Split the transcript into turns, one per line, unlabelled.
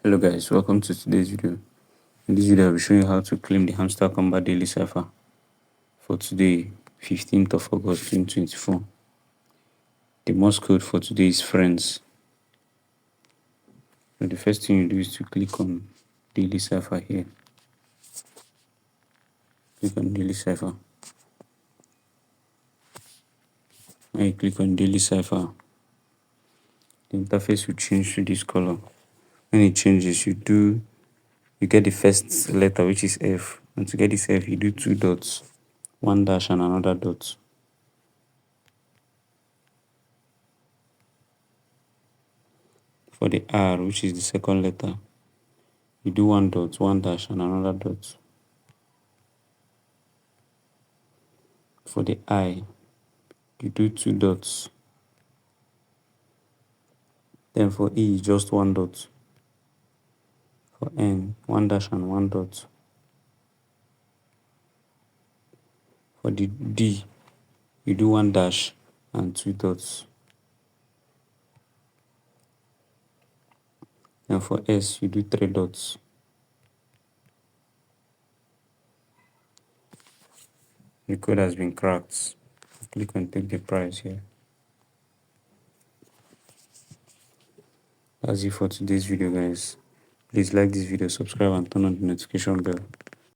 Hello guys, welcome to today's video. In this video I'll be showing you how to claim the Hamster Kombat daily cipher for today, 15th of August 2024. The Morse code for today is friends. So the first thing you do is to click on daily cipher here. Click on daily cipher. When you click on daily cipher, the interface will change to this color. When it changes, you get the first letter, which is F, and to get this F you do two dots, one dash and another dot. For the R, which is the second letter, you do one dot, one dash and another dot. For the I, you do two dots. Then for E, just one dot. For N, one dash and one dot. For the D, you do one dash and two dots. And for S, you do three dots. The code has been cracked. Click on take the prize here. That's it for today's video, guys. Please like this video, subscribe and turn on the notification bell.